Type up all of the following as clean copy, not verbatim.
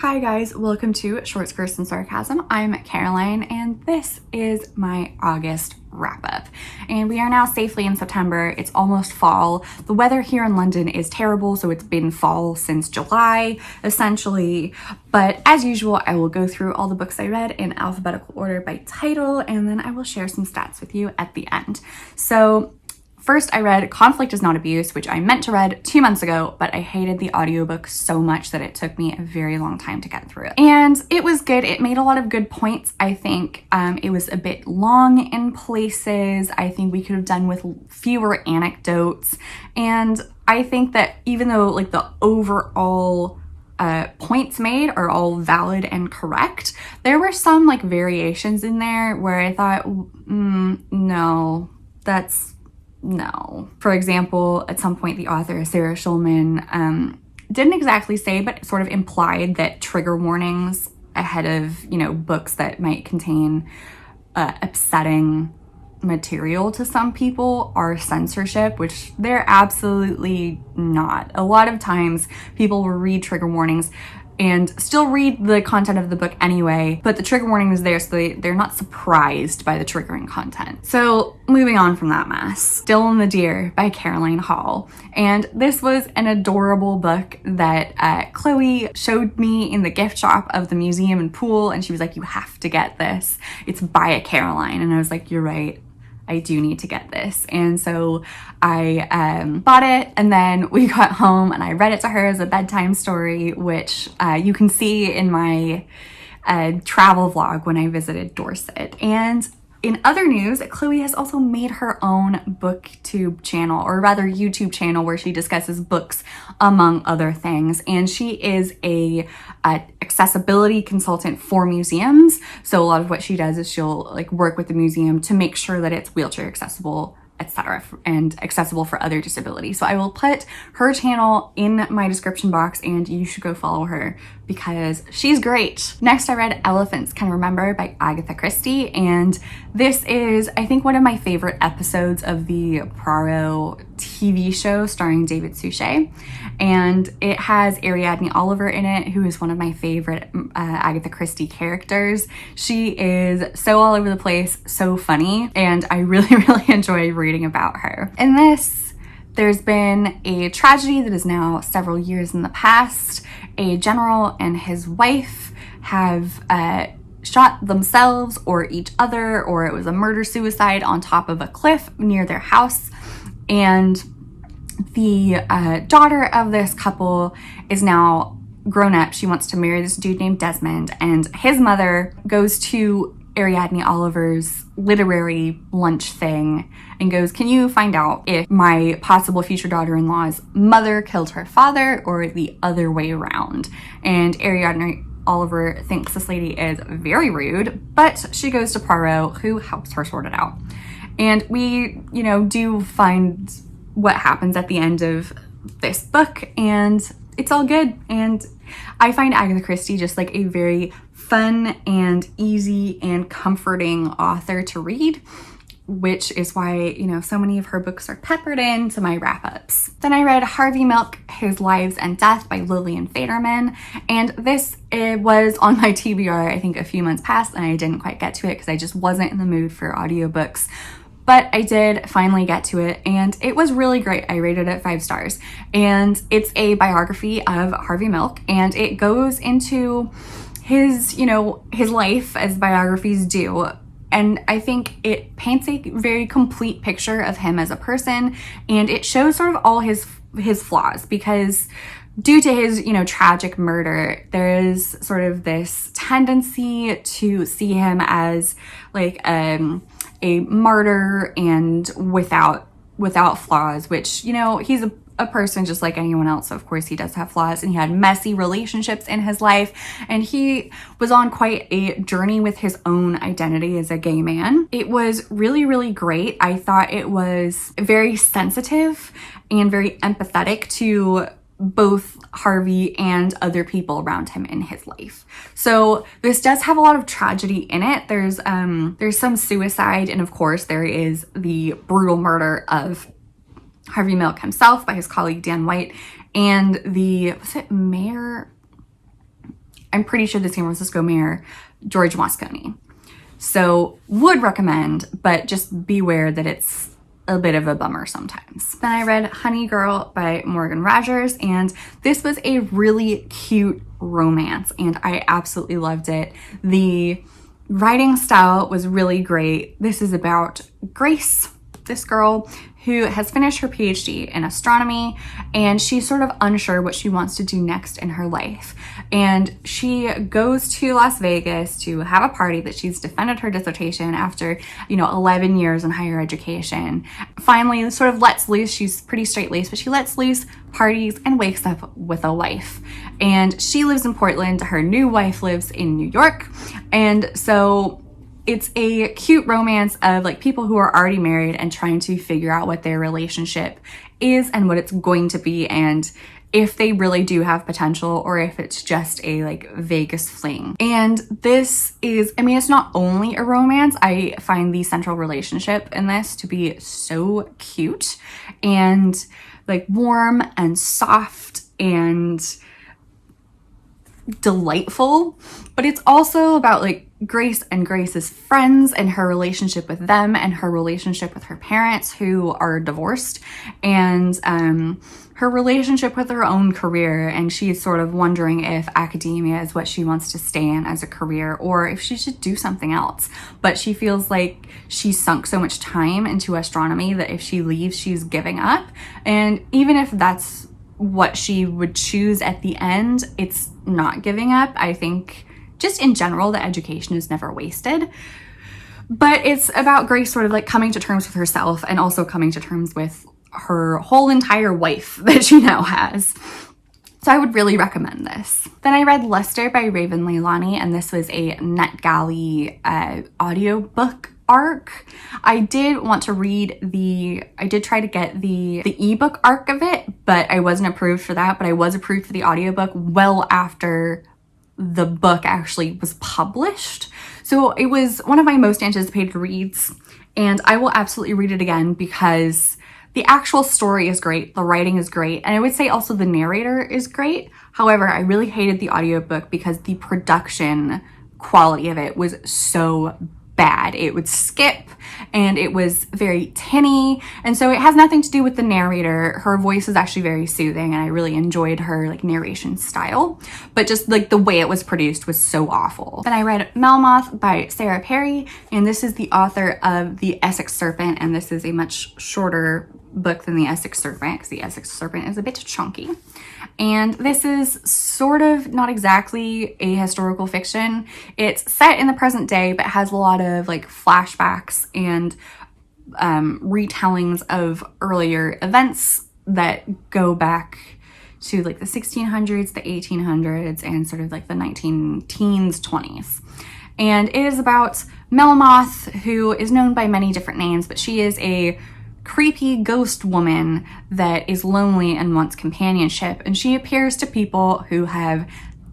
Hi guys, welcome to Short Skirts and Sarcasm. I'm Caroline and this is my August wrap up. And we are now safely in September. It's almost fall. The weather here in London is terrible, so it's been fall since July, essentially. But as usual, I will go through all the books I read in alphabetical order by title, and then I will share some stats with you at the end. So first, I read Conflict is Not Abuse, which I meant to read 2 months ago, but I hated the audiobook so much that it took me a very long time to get through it. And it was good. It made a lot of good points, I think. It was a bit long in places. I think we could have done with fewer anecdotes. And I think that even though like the overall points made are all valid and correct, there were some like variations in there where I thought, no, no. For example, at some point the author, Sarah Schulman, didn't exactly say, but sort of implied that trigger warnings ahead of, books that might contain upsetting material to some people are censorship, which they're absolutely not. A lot of times people will read trigger warnings and still read the content of the book anyway, but the trigger warning is there so they're not surprised by the triggering content. So moving on from that mess, Still in the Deer by Caroline Hall. And this was an adorable book that Chloe showed me in the gift shop of the museum and pool, and she was like, you have to get this. It's by a Caroline. And I was like, you're right. I do need to get this. And so I bought it, and then we got home and I read it to her as a bedtime story, which you can see in my travel vlog when I visited Dorset. And in other news, Chloe has also made her own booktube channel, or rather YouTube channel, where she discusses books among other things. And she is a accessibility consultant for museums. So a lot of what she does is she'll like work with the museum to make sure that it's wheelchair accessible, etc., and accessible for other disabilities. So I will put her channel in my description box and you should go follow her because she's great. Next, I read Elephants Can Remember by Agatha Christie, and this is, I think, one of my favorite episodes of the Poirot TV show starring David Suchet, and it has Ariadne Oliver in it, who is one of my favorite Agatha Christie characters. She is so all over the place, so funny, and I really enjoy reading about her. In this, there's been a tragedy that is now several years in the past. A general and his wife have shot themselves or each other, or it was a murder-suicide on top of a cliff near their house. And the daughter of this couple is now grown up. She wants to marry this dude named Desmond, and his mother goes to Ariadne Oliver's literary lunch thing and goes, can you find out if my possible future daughter-in-law's mother killed her father or the other way around? And Ariadne Oliver thinks this lady is very rude, but she goes to Poirot, who helps her sort it out. And we, do find what happens at the end of this book, and it's all good. And I find Agatha Christie just like a very fun and easy and comforting author to read, which is why, so many of her books are peppered into my wrap-ups. Then I read Harvey Milk, His Lives and Death by Lillian Faderman, and this was on my TBR, I think, a few months past, and I didn't quite get to it because I just wasn't in the mood for audiobooks. But I did finally get to it, and it was really great. I rated it 5 stars. And it's a biography of Harvey Milk, and it goes into his life as biographies do. And I think it paints a very complete picture of him as a person, and it shows sort of all his flaws, because due to his, tragic murder, there is sort of this tendency to see him as like a martyr and without flaws, which, he's a person just like anyone else. So of course he does have flaws, and he had messy relationships in his life, and he was on quite a journey with his own identity as a gay man. It was really great. I thought it was very sensitive and very empathetic to both Harvey and other people around him in his life. So this does have a lot of tragedy in it. There's some suicide, and of course there is the brutal murder of Harvey Milk himself by his colleague Dan White, and the mayor I'm pretty sure the San Francisco mayor, George Moscone. So would recommend, but just beware that it's a bit of a bummer sometimes. Then I read Honey Girl by Morgan Rogers, and this was a really cute romance and I absolutely loved it. The writing style was really great. This is about Grace, this girl who has finished her PhD in astronomy, and she's sort of unsure what she wants to do next in her life. And she goes to Las Vegas to have a party that she's defended her dissertation after, 11 years in higher education. Finally, sort of lets loose. She's pretty straight-laced, but she lets loose, parties, and wakes up with a life. And she lives in Portland. Her new wife lives in New York. And so it's a cute romance of like people who are already married and trying to figure out what their relationship is and what it's going to be, and if they really do have potential or if it's just a like Vegas fling. And this is, it's not only a romance. I find the central relationship in this to be so cute and like warm and soft and delightful, but it's also about like Grace and Grace's friends and her relationship with them and her relationship with her parents who are divorced, and her relationship with her own career. And she's sort of wondering if academia is what she wants to stay in as a career or if she should do something else. But she feels like she's sunk so much time into astronomy that if she leaves, she's giving up. And even if that's what she would choose at the end, it's not giving up. I think just in general, the education is never wasted. But it's about Grace sort of like coming to terms with herself and also coming to terms with her whole entire wife that she now has. So I would really recommend this. Then I read Lester by Raven Leilani, and this was a NetGalley audiobook arc. I did want to I did try to get the ebook arc of it, but I wasn't approved for that, but I was approved for the audiobook well after the book actually was published. So it was one of my most anticipated reads, and I will absolutely read it again because the actual story is great, the writing is great, and I would say also the narrator is great. However, I really hated the audiobook because the production quality of it was so bad. It would skip and it was very tinny, and so it has nothing to do with the narrator. Her voice is actually very soothing and I really enjoyed her like narration style, but just like the way it was produced was so awful. Then I read Melmoth by Sarah Perry, and this is the author of The Essex Serpent, and this is a much shorter book than The Essex Serpent because The Essex Serpent is a bit chunky. And this is sort of not exactly a historical fiction. It's set in the present day, but has a lot of like flashbacks and retellings of earlier events that go back to like the 1600s, the 1800s, and sort of like the 19-teens, 20s. And it is about Melmoth, who is known by many different names, but she is a creepy ghost woman that is lonely and wants companionship, and she appears to people who have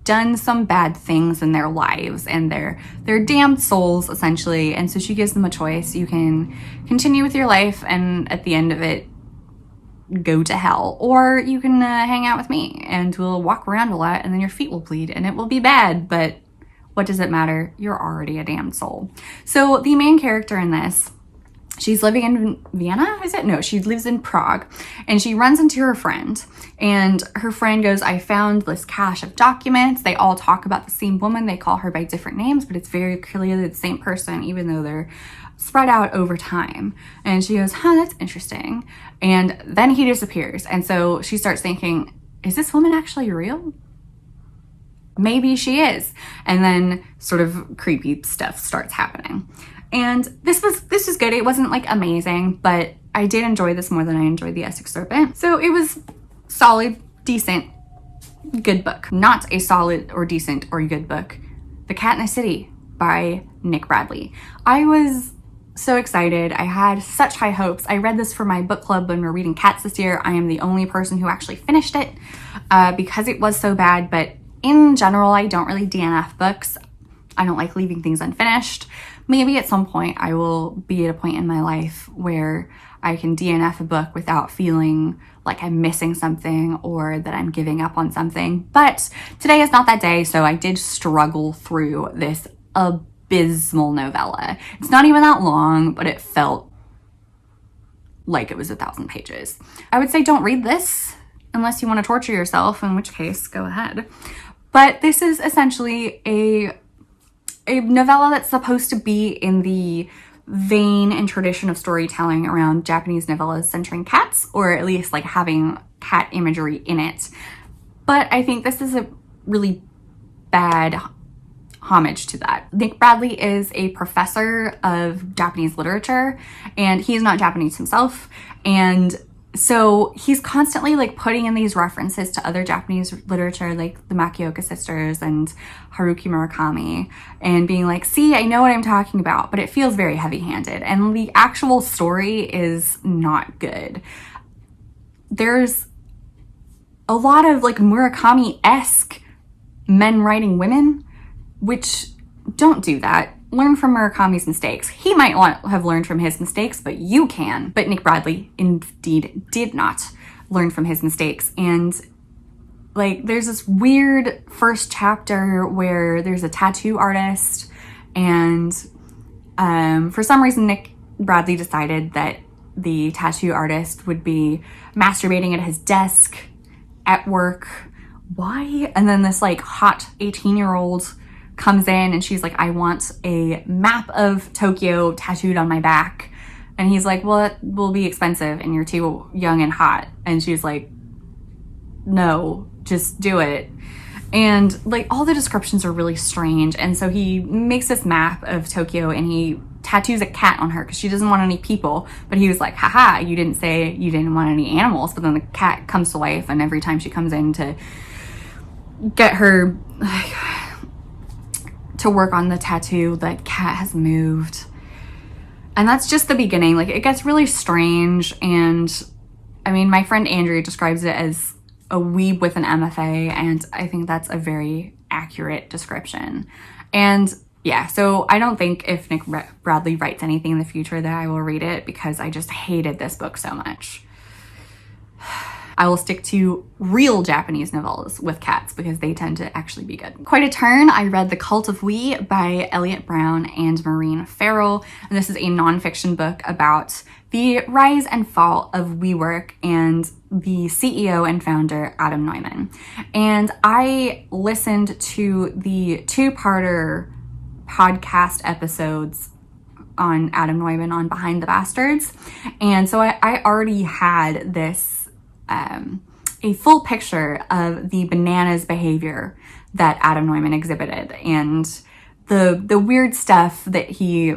done some bad things in their lives, and they're damned souls essentially. And so she gives them a choice. You can continue with your life and at the end of it go to hell, or you can hang out with me and we'll walk around a lot and then your feet will bleed and it will be bad, but what does it matter? You're already a damned soul. So the main character in this, she's living in Vienna, is it? No, she lives in Prague, and she runs into her friend, and her friend goes, I found this cache of documents. They all talk about the same woman. They call her by different names, but it's very clearly the same person, even though they're spread out over time. And she goes, that's interesting. And then he disappears. And so she starts thinking, is this woman actually real? Maybe she is. And then sort of creepy stuff starts happening. And this was good. It wasn't like amazing, but I did enjoy this more than I enjoyed The Essex Serpent. So it was solid, decent, good book. Not a solid or decent or good book. The Cat in the City by Nick Bradley. I was so excited. I had such high hopes. I read this for my book club when we were reading Cats this year. I am the only person who actually finished it because it was so bad, but in general, I don't really DNF books. I don't like leaving things unfinished. Maybe at some point I will be at a point in my life where I can DNF a book without feeling like I'm missing something or that I'm giving up on something. But today is not that day, so I did struggle through this abysmal novella. It's not even that long, but it felt like it was 1,000 pages. I would say don't read this unless you want to torture yourself, in which case, go ahead. But this is essentially a novella that's supposed to be in the vein and tradition of storytelling around Japanese novellas centering cats, or at least like having cat imagery in it. But I think this is a really bad homage to that. Nick Bradley is a professor of Japanese literature, and he's not Japanese himself, and so he's constantly like putting in these references to other Japanese literature, like the Makioka sisters and Haruki Murakami, and being like, see, I know what I'm talking about, but it feels very heavy-handed, and the actual story is not good. There's a lot of like Murakami-esque men writing women, which don't do that. Learn from Murakami's mistakes. He might have learned from his mistakes, but you can. But Nick Bradley indeed did not learn from his mistakes. And like, there's this weird first chapter where there's a tattoo artist, and for some reason Nick Bradley decided that the tattoo artist would be masturbating at his desk at work. Why? And then this like hot 18-year-old comes in and she's like, I want a map of Tokyo tattooed on my back. And he's like, well, it will be expensive and you're too young and hot. And she's like, no, just do it. And like, all the descriptions are really strange. And so he makes this map of Tokyo and he tattoos a cat on her because she doesn't want any people. But he was like, haha, you didn't say you didn't want any animals. But then the cat comes to life, and every time she comes in to get her to work on the tattoo, the cat has moved. And that's just the beginning. Like, it gets really strange. And I mean, my friend Andrea describes it as a weeb with an MFA, and I think that's a very accurate description. And yeah, so I don't think if Nick Bradley writes anything in the future that I will read it, because I just hated this book so much. I will stick to real Japanese novellas with cats because they tend to actually be good. Quite a turn, I read The Cult of We by Elliot Brown and Maureen Farrell. And this is a nonfiction book about the rise and fall of WeWork and the CEO and founder, Adam Neumann. And I listened to the two-parter podcast episodes on Adam Neumann on Behind the Bastards. And so I already had this a full picture of the bananas behavior that Adam Neumann exhibited and the weird stuff that he,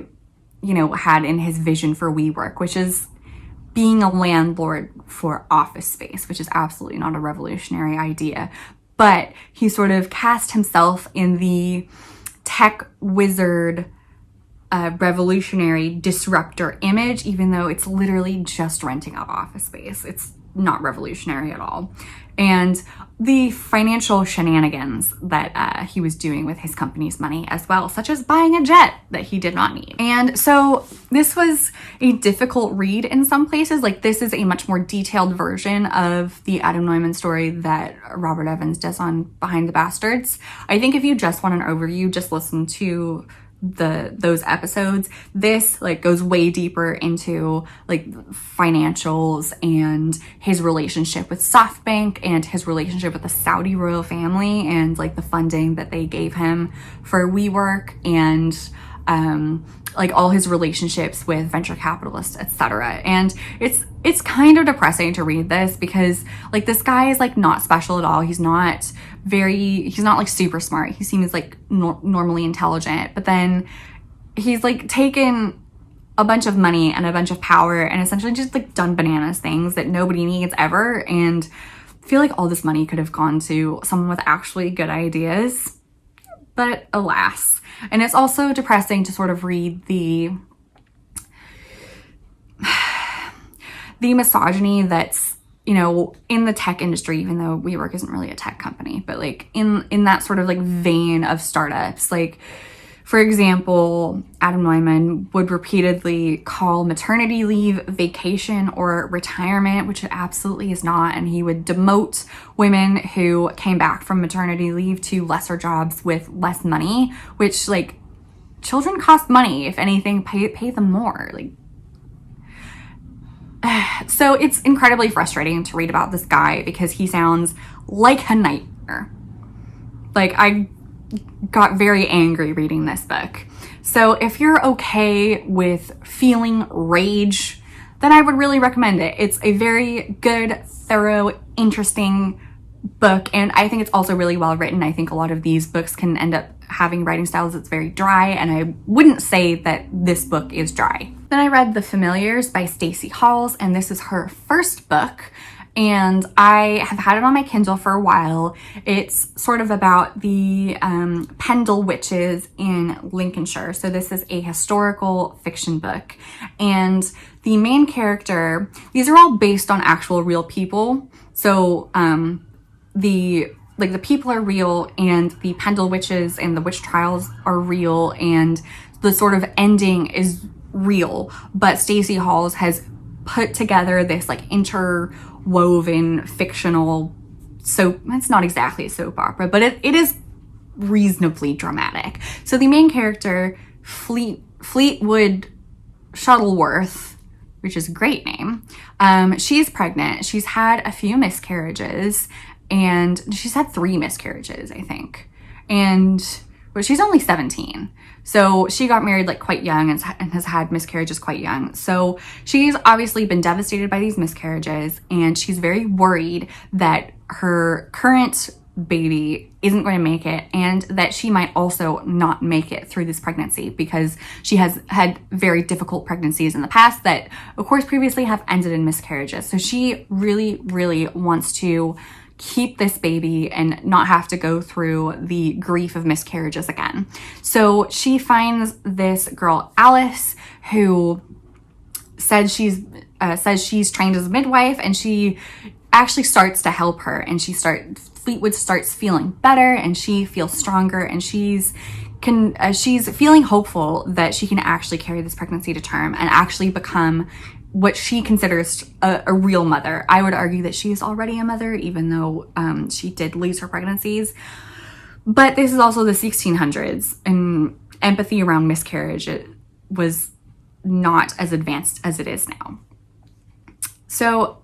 had in his vision for WeWork, which is being a landlord for office space, which is absolutely not a revolutionary idea. But he sort of cast himself in the tech wizard, revolutionary disruptor image, even though it's literally just renting out office space. It's not revolutionary at all. And the financial shenanigans that he was doing with his company's money as well, such as buying a jet that he did not need. And so this was a difficult read in some places. Like, this is a much more detailed version of the Adam Neumann story that Robert Evans does on Behind the Bastards. I think if you just want an overview, just listen to those episodes. This like goes way deeper into like financials and his relationship with SoftBank and his relationship with the Saudi royal family and like the funding that they gave him for WeWork and like all his relationships with venture capitalists, etc. And it's kind of depressing to read this because like this guy is like not special at all. He's not like super smart. He seems like normally intelligent, but then he's like taken a bunch of money and a bunch of power and essentially just like done bananas things that nobody needs ever. And I feel like all this money could have gone to someone with actually good ideas, but alas. And it's also depressing to sort of read the misogyny that's, in the tech industry, even though WeWork isn't really a tech company, but like in that sort of like vein of startups, like For example, Adam Neumann would repeatedly call maternity leave vacation or retirement, which it absolutely is not. And he would demote women who came back from maternity leave to lesser jobs with less money, which, like, children cost money. If anything, pay them more. Like, so it's incredibly frustrating to read about this guy because he sounds like a nightmare. Like, I got very angry reading this book. So if you're okay with feeling rage, then I would really recommend it. It's a very good, thorough, interesting book, and I think it's also really well written. I think a lot of these books can end up having writing styles that's very dry, and I wouldn't say that this book is dry. Then I read The Familiars by Stacey Halls, and this is her first book, and I have had it on my Kindle for a while. It's sort of about the Pendle witches in Lincolnshire. So this is a historical fiction book, and the main character, these are all based on actual real people. So the people are real, and the Pendle witches and the witch trials are real, and the sort of ending is real. But Stacey Halls has put together this like interwoven fictional soap. It's not exactly a soap opera, but it is reasonably dramatic. So the main character, Fleetwood Shuttleworth, which is a great name, she's pregnant. She's had a few miscarriages, and she's had 3 miscarriages, I think. But she's only 17. So she got married like quite young and has had miscarriages quite young. So she's obviously been devastated by these miscarriages, and she's very worried that her current baby isn't going to make it, and that she might also not make it through this pregnancy because she has had very difficult pregnancies in the past that, of course, previously have ended in miscarriages. So she really, really wants to keep this baby and not have to go through the grief of miscarriages again. So she finds this girl, Alice, who says she's trained as a midwife, and she actually starts to help her, and Fleetwood starts feeling better, and she feels stronger, and she's feeling hopeful that she can actually carry this pregnancy to term and actually become what she considers a real mother. I would argue that she's already a mother, even though she did lose her pregnancies. But this is also the 1600s, and empathy around miscarriage was not as advanced as it is now. So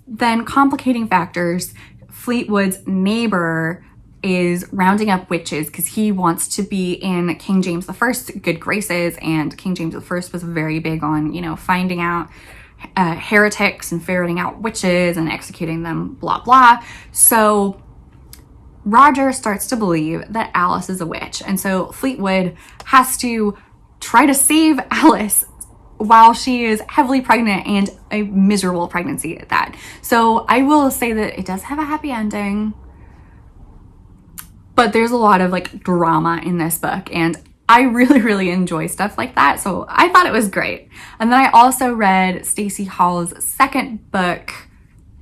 then, complicating factors, Fleetwood's neighbor is rounding up witches because he wants to be in King James I's good graces, and King James I was very big on, finding out heretics and ferreting out witches and executing them, blah, blah. So Roger starts to believe that Alice is a witch, and so Fleetwood has to try to save Alice while she is heavily pregnant, and a miserable pregnancy at that. So I will say that it does have a happy ending, but there's a lot of like drama in this book, and I really, really enjoy stuff like that. So I thought it was great. And then I also read Stacey Hall's second book,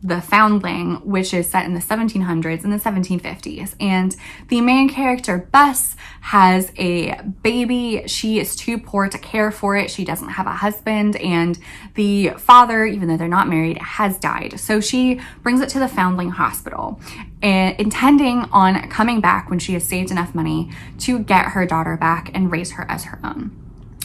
The Foundling, which is set in the 1700s and the 1750s. And the main character, Bess, has a baby. She is too poor to care for it. She doesn't have a husband, and the father, even though they're not married, has died. So she brings it to the Foundling Hospital, intending on coming back when she has saved enough money to get her daughter back and raise her as her own.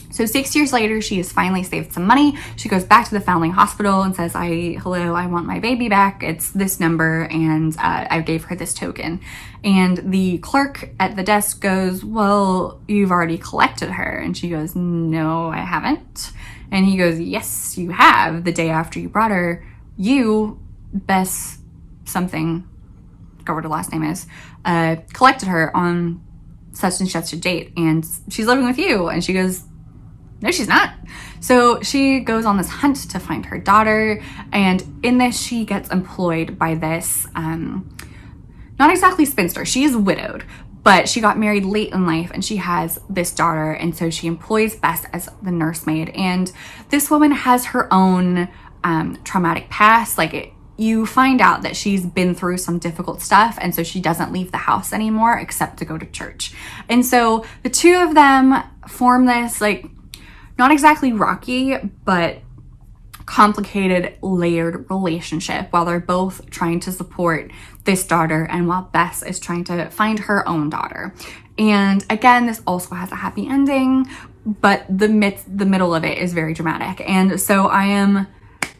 So 6 years later, she has finally saved some money. She goes back to the Foundling Hospital and says, hello, I want my baby back. It's this number, and I gave her this token. And the clerk at the desk goes, well, you've already collected her. And she goes, no, I haven't. And he goes, yes, you have. The day after you brought her, you, Bess something, I forgot what her last name is, collected her on such and such a date, and she's living with you. And she goes, no, she's not. So she goes on this hunt to find her daughter, and in this she gets employed by this, not exactly spinster, she is widowed, but she got married late in life and she has this daughter, and so she employs Bess as the nursemaid. And this woman has her own traumatic past. Like, you find out that she's been through some difficult stuff, and so she doesn't leave the house anymore except to go to church. And so the two of them form this, like, not exactly rocky, but complicated, layered relationship while they're both trying to support this daughter and while Bess is trying to find her own daughter. And again, this also has a happy ending, but the middle of it is very dramatic. And so I am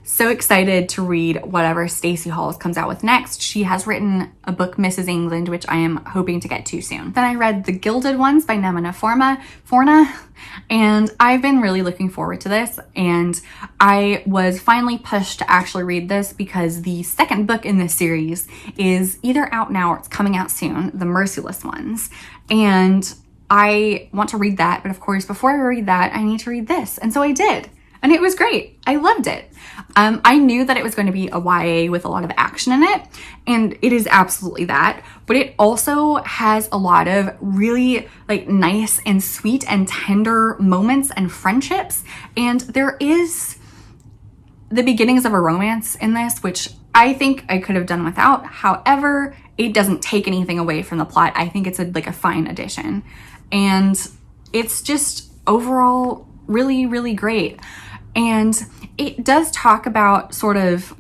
so excited to read whatever Stacey Halls comes out with next. She has written a book, Mrs. England, which I am hoping to get to soon. Then I read The Gilded Ones by Nemina Forna, and I've been really looking forward to this. And I was finally pushed to actually read this because the second book in this series is either out now or it's coming out soon, The Merciless Ones. And I want to read that, but of course, before I read that, I need to read this. And so I did. And it was great. I loved it. I knew that it was going to be a YA with a lot of action in it, and it is absolutely that, but it also has a lot of really like nice and sweet and tender moments and friendships, and there is the beginnings of a romance in this, which I think I could have done without. However, it doesn't take anything away from the plot. I think it's a fine addition, and it's just overall really, really great. And it does talk about sort of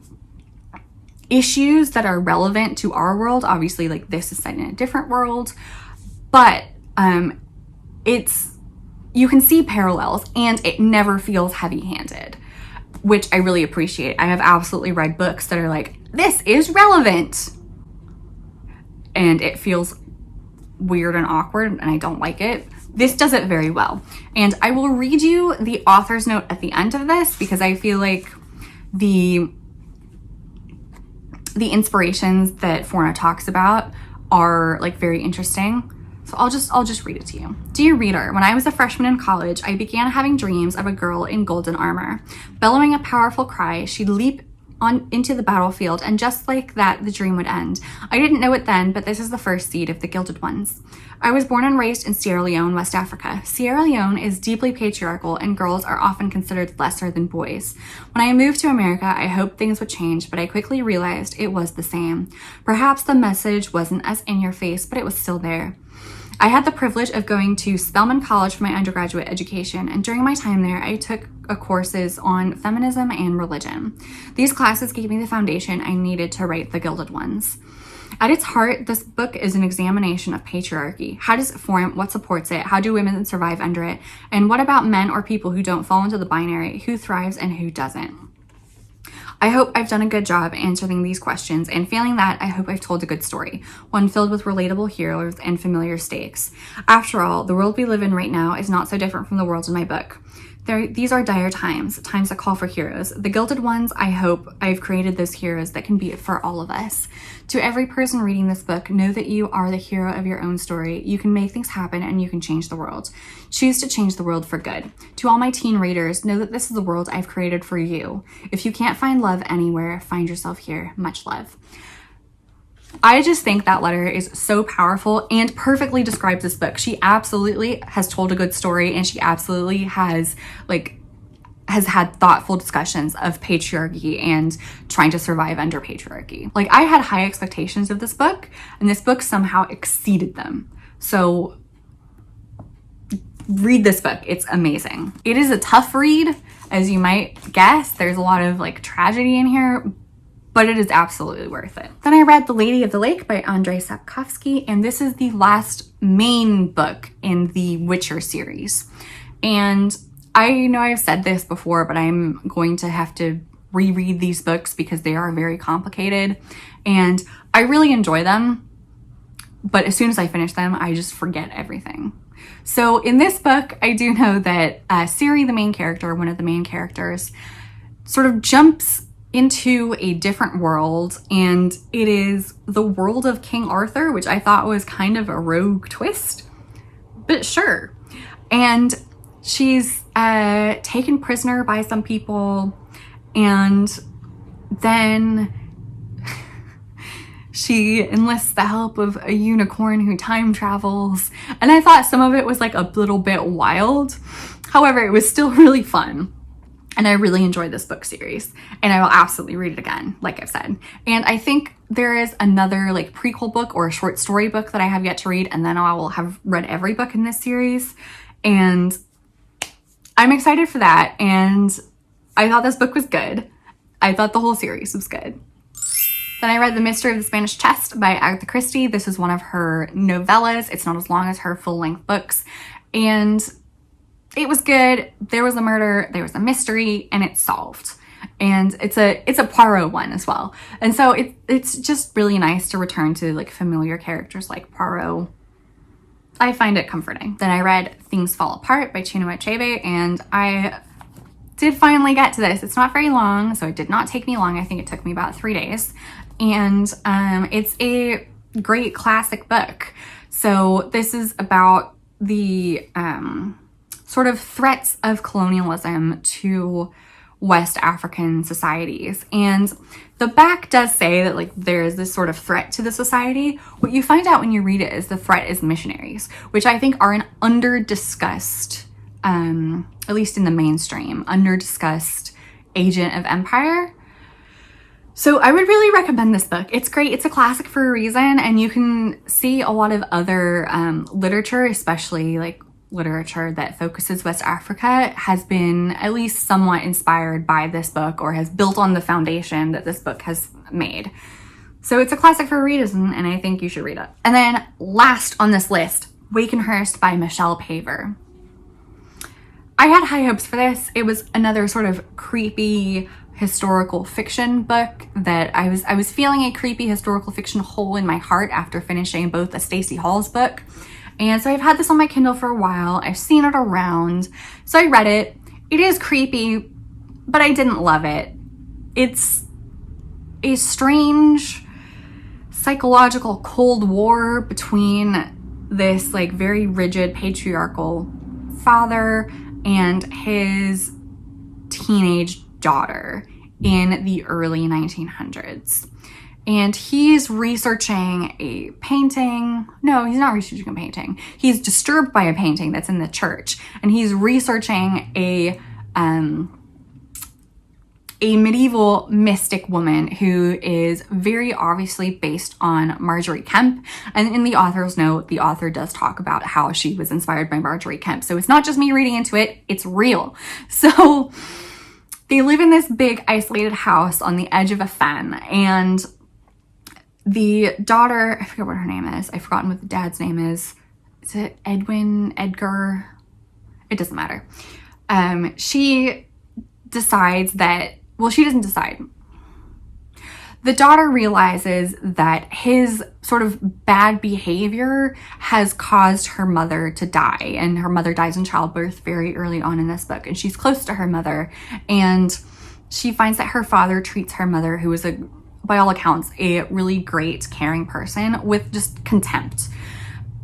issues that are relevant to our world. Obviously, like, this is set in a different world, but you can see parallels, and it never feels heavy-handed, which I really appreciate. I have absolutely read books that are like, this is relevant, and it feels weird and awkward, and I don't like it. This does it very well. And I will read you the author's note at the end of this because I feel like the inspirations that Forna talks about are like very interesting. So I'll just read it to you. Dear reader, when I was a freshman in college, I began having dreams of a girl in golden armor. Bellowing a powerful cry, she'd leap into the battlefield, and just like that, the dream would end. I didn't know it then, but this is the first seed of the Gilded Ones. I was born and raised in Sierra Leone, West Africa. Sierra Leone is deeply patriarchal, and girls are often considered lesser than boys. When I moved to America, I hoped things would change, but I quickly realized it was the same. Perhaps the message wasn't as in your face, but it was still there. I had the privilege of going to Spelman College for my undergraduate education, and during my time there, I took courses on feminism and religion. These classes gave me the foundation I needed to write The Gilded Ones. At its heart, this book is an examination of patriarchy. How does it form? What supports it? How do women survive under it? And what about men or people who don't fall into the binary? Who thrives and who doesn't? I hope I've done a good job answering these questions, and failing that, I hope I've told a good story, one filled with relatable heroes and familiar stakes. After all, the world we live in right now is not so different from the world in my book. These are dire times, times that call for heroes. The Gilded Ones, I hope I've created those heroes that can be for all of us. To every person reading this book, know that you are the hero of your own story. You can make things happen, and you can change the world. Choose to change the world for good. To all my teen readers, know that this is the world I've created for you. If you can't find love anywhere, find yourself here. Much love. I just think that letter is so powerful and perfectly describes this book. She absolutely has told a good story, and she absolutely has had thoughtful discussions of patriarchy and trying to survive under patriarchy. Like, I had high expectations of this book, and this book somehow exceeded them. So read this book. It's amazing. It is a tough read, as you might guess. There's a lot of like tragedy in here, but it is absolutely worth it. Then I read The Lady of the Lake by Andrzej Sapkowski, and this is the last main book in the Witcher series. And I know I've said this before, but I'm going to have to reread these books because they are very complicated, and I really enjoy them, but as soon as I finish them, I just forget everything. So in this book, I do know that Ciri, the main character, one of the main characters, sort of jumps into a different world, and it is the world of King Arthur, which I thought was kind of a rogue twist, but sure. And she's taken prisoner by some people, and then she enlists the help of a unicorn who time travels, and I thought some of it was like a little bit wild. However, it was still really fun. And I really enjoyed this book series, and I will absolutely read it again, like I've said. And I think there is another like prequel book or a short story book that I have yet to read, and then I will have read every book in this series. And I'm excited for that. And I thought this book was good. I thought the whole series was good. Then I read The Mystery of the Spanish Chest by Agatha Christie. This is one of her novellas. It's not as long as her full-length books. And it was good. There was a murder, there was a mystery, and it's solved. And it's a Poirot one as well. And so it's just really nice to return to like familiar characters like Poirot. I find it comforting. Then I read Things Fall Apart by Chinua Achebe, and I did finally get to this. It's not very long, so it did not take me long. I think it took me about 3 days. And it's a great classic book. So this is about the sort of threats of colonialism to West African societies. And the back does say that like there is this sort of threat to the society. What you find out when you read it is the threat is missionaries, which I think are an under-discussed, at least in the mainstream, under-discussed agent of empire. So I would really recommend this book. It's great. It's a classic for a reason, and you can see a lot of other literature, especially like literature that focuses West Africa, has been at least somewhat inspired by this book or has built on the foundation that this book has made. So it's a classic for a reason, and I think you should read it. And then last on this list, Wakenhurst by Michelle Paver. I had high hopes for this. It was another sort of creepy historical fiction book that I was feeling a creepy historical fiction hole in my heart after finishing both a Stacey Hall's book. And so I've had this on my Kindle for a while. I've seen it around. So I read it. It is creepy, but I didn't love it. It's a strange psychological Cold War between this like very rigid patriarchal father and his teenage daughter in the early 1900s. And he's researching a painting. No, he's not researching a painting. He's disturbed by a painting that's in the church. And he's researching a medieval mystic woman who is very obviously based on Marjorie Kemp. And in the author's note, the author does talk about how she was inspired by Marjorie Kemp. So it's not just me reading into it, it's real. So they live in this big isolated house on the edge of a fen, and the daughter, I forget what her name is. I've forgotten what the dad's name is. Is it Edwin, Edgar? It doesn't matter. She decides that, well, she doesn't decide. The daughter realizes that his sort of bad behavior has caused her mother to die, and her mother dies in childbirth very early on in this book, and she's close to her mother, and she finds that her father treats her mother, who is by all accounts, a really great, caring person, with just contempt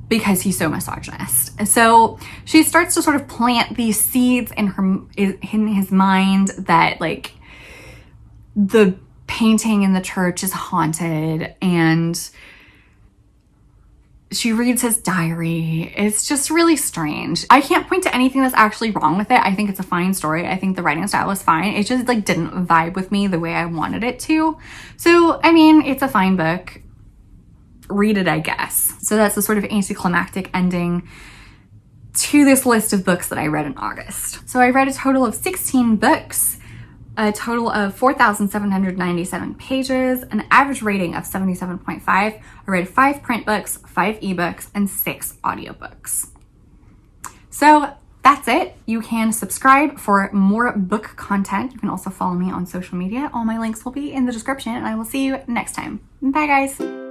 because he's so misogynist. And so she starts to sort of plant these seeds in his mind that like the painting in the church is haunted, and she reads his diary. It's just really strange. I can't point to anything that's actually wrong with it. I think it's a fine story. I think the writing style is fine. It just like didn't vibe with me the way I wanted it to. So, I mean, it's a fine book. Read it, I guess. So that's the sort of anticlimactic ending to this list of books that I read in August. So I read a total of 16 books, a total of 4,797 pages, an average rating of 77.5. I read 5 print books, 5 ebooks, and 6 audiobooks. So that's it. You can subscribe for more book content. You can also follow me on social media. All my links will be in the description, and I will see you next time. Bye, guys.